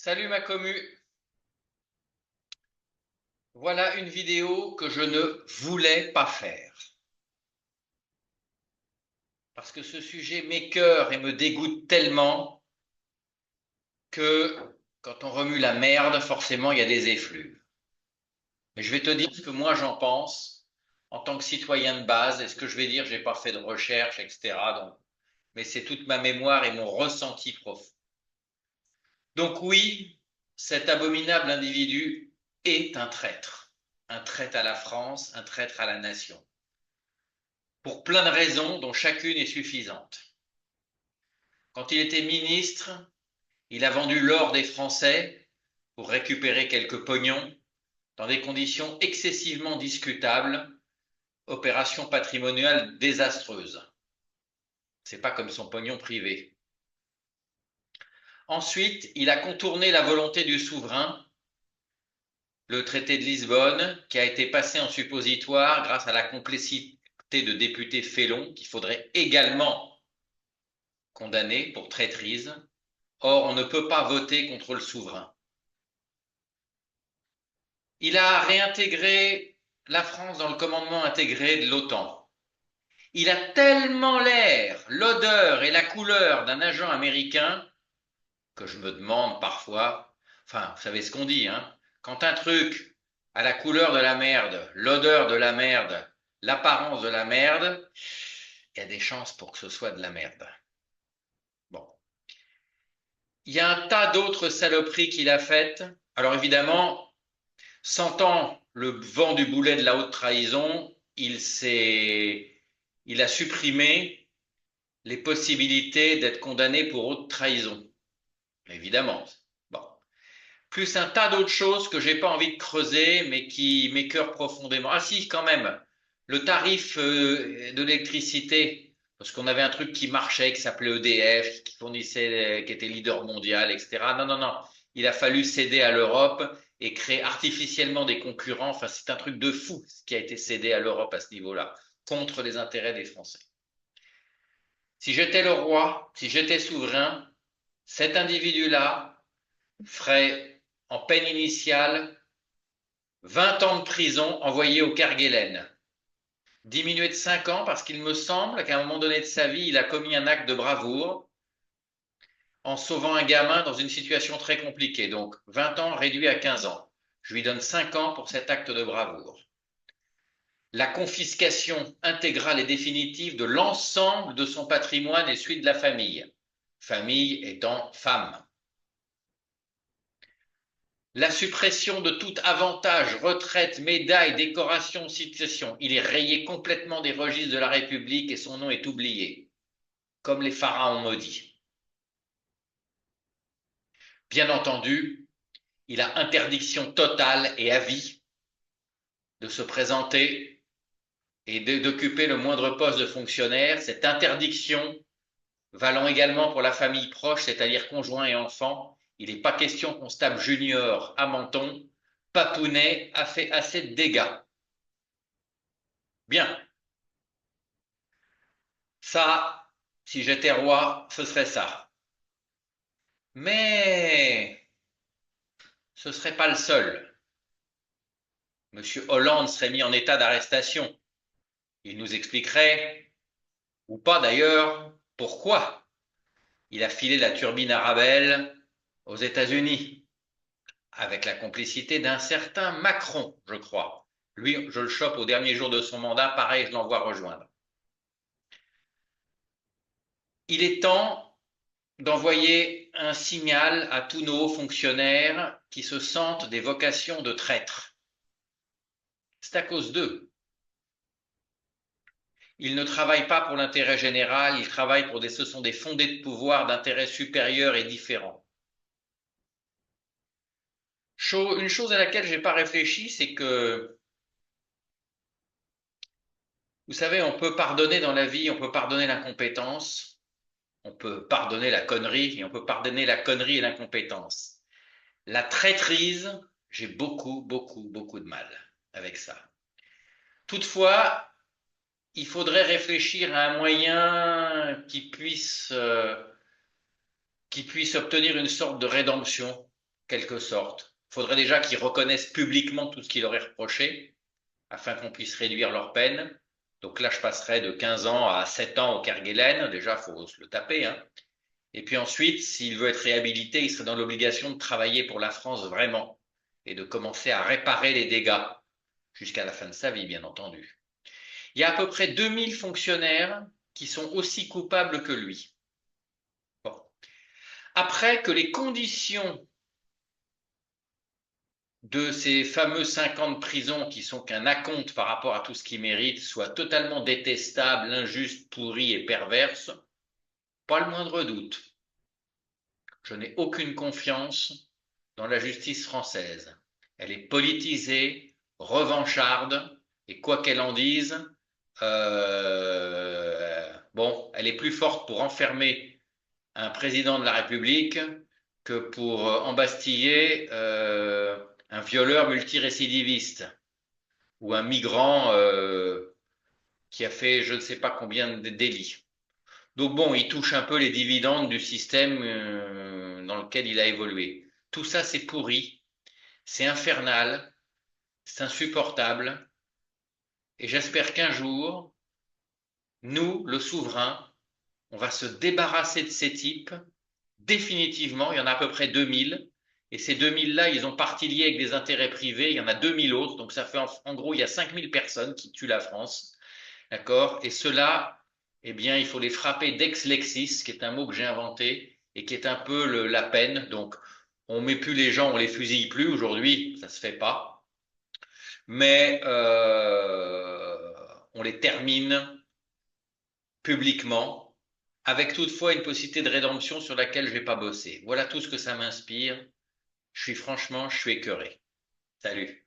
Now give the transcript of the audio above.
Salut ma commu, voilà une vidéo que je ne voulais pas faire. Parce que ce sujet m'écœure et me dégoûte tellement que quand on remue la merde, forcément il y a des effluves. Mais je vais te dire ce que moi j'en pense en tant que citoyen de base, et ce que je vais dire, j'ai pas fait de recherche, etc. Donc, mais c'est toute ma mémoire et mon ressenti profond. Donc oui, cet abominable individu est un traître à la France, un traître à la nation. Pour plein de raisons dont chacune est suffisante. Quand il était ministre, il a vendu l'or des Français pour récupérer quelques pognons dans des conditions excessivement discutables, opération patrimoniale désastreuse. C'est pas comme son pognon privé. Ensuite, il a contourné la volonté du souverain, le traité de Lisbonne, qui a été passé en suppositoire grâce à la complicité de députés félons qu'il faudrait également condamner pour traîtrise. Or, on ne peut pas voter contre le souverain. Il a réintégré la France dans le commandement intégré de l'OTAN. Il a tellement l'air, l'odeur et la couleur d'un agent américain que je me demande parfois, enfin, vous savez ce qu'on dit, hein, quand un truc a la couleur de la merde, l'odeur de la merde, l'apparence de la merde, il y a des chances pour que ce soit de la merde. Bon. Il y a un tas d'autres saloperies qu'il a faites. Alors évidemment, sentant le vent du boulet de la haute trahison, il a supprimé les possibilités d'être condamné pour haute trahison. Évidemment. Bon. Plus un tas d'autres choses que j'ai pas envie de creuser, mais qui m'écœurent profondément. Ah si, quand même. Le tarif de l'électricité, parce qu'on avait un truc qui marchait, qui s'appelait EDF, qui fournissait, qui était leader mondial, etc. Non, non, non. Il a fallu céder à l'Europe et créer artificiellement des concurrents. Enfin, c'est un truc de fou ce qui a été cédé à l'Europe à ce niveau-là, contre les intérêts des Français. Si j'étais le roi, si j'étais souverain, cet individu-là ferait en peine initiale 20 ans de prison envoyé au Kerguelen. Diminué de 5 ans parce qu'il me semble qu'à un moment donné de sa vie, il a commis un acte de bravoure en sauvant un gamin dans une situation très compliquée. Donc 20 ans réduit à 15 ans. Je lui donne 5 ans pour cet acte de bravoure. La confiscation intégrale et définitive de l'ensemble de son patrimoine et celui de la famille. Famille étant femme. La suppression de tout avantage, retraite, médaille, décoration, citation. Il est rayé complètement des registres de la République et son nom est oublié, comme les pharaons maudits. Bien entendu, il a interdiction totale et à vie de se présenter et d'occuper le moindre poste de fonctionnaire. Cette interdiction valant également pour la famille proche, c'est-à-dire conjoint et enfant. Il n'est pas question qu'on se tape Junior à Menton. Papounet a fait assez de dégâts. Bien. Ça, si j'étais roi, ce serait ça. Mais ce ne serait pas le seul. Monsieur Hollande serait mis en état d'arrestation. Il nous expliquerait, ou pas d'ailleurs, pourquoi il a filé la turbine Arabelle aux États-Unis, avec la complicité d'un certain Macron, je crois. Lui, je le chope au dernier jour de son mandat, pareil, je l'envoie rejoindre. Il est temps d'envoyer un signal à tous nos hauts fonctionnaires qui se sentent des vocations de traîtres. C'est à cause d'eux. Ils ne travaillent pas pour l'intérêt général, ils travaillent pour ce sont des fondés de pouvoir d'intérêts supérieurs et différents. Une chose à laquelle je n'ai pas réfléchi, c'est que, vous savez, on peut pardonner dans la vie, on peut pardonner l'incompétence, on peut pardonner la connerie, et on peut pardonner la connerie et l'incompétence. La traîtrise, j'ai beaucoup, beaucoup, beaucoup de mal avec ça. Toutefois, il faudrait réfléchir à un moyen qui puisse obtenir une sorte de rédemption. quelque sorte. Il faudrait déjà qu'ils reconnaissent publiquement tout ce qu'il aurait reproché, afin qu'on puisse réduire leur peine. Donc là, je passerai de 15 ans à 7 ans au Kerguelen. Déjà, il faut se le taper, hein. Et puis ensuite, s'il veut être réhabilité, il serait dans l'obligation de travailler pour la France vraiment et de commencer à réparer les dégâts jusqu'à la fin de sa vie, bien entendu. Il y a à peu près 2000 fonctionnaires qui sont aussi coupables que lui. Bon. Après que les conditions de ces fameux 5 ans de prison qui sont qu'un acompte par rapport à tout ce qu'il mérite soient totalement détestables, injustes, pourries et perverses, pas le moindre doute. Je n'ai aucune confiance dans la justice française. Elle est politisée, revancharde, et quoi qu'elle en dise, bon, elle est plus forte pour enfermer un président de la République que pour embastiller un violeur multirécidiviste ou un migrant qui a fait je ne sais pas combien de délits. Donc bon, il touche un peu les dividendes du système dans lequel il a évolué. Tout ça, c'est pourri, c'est infernal, c'est insupportable, et j'espère qu'un jour, nous, le souverain, on va se débarrasser de ces types définitivement. Il y en a à peu près 2000, et ces 2000-là, ils ont partie liée avec des intérêts privés. Il y en a 2000 autres, donc ça fait en gros, il y a 5000 personnes qui tuent la France, d'accord? Et ceux-là, eh bien, il faut les frapper d'ex lexis, qui est un mot que j'ai inventé et qui est un peu la peine. Donc, on met plus les gens, on les fusille plus aujourd'hui, ça se fait pas, mais on les termine publiquement, avec toutefois une possibilité de rédemption sur laquelle je vais pas bosser. Voilà tout ce que ça m'inspire. Je suis écœuré. Salut.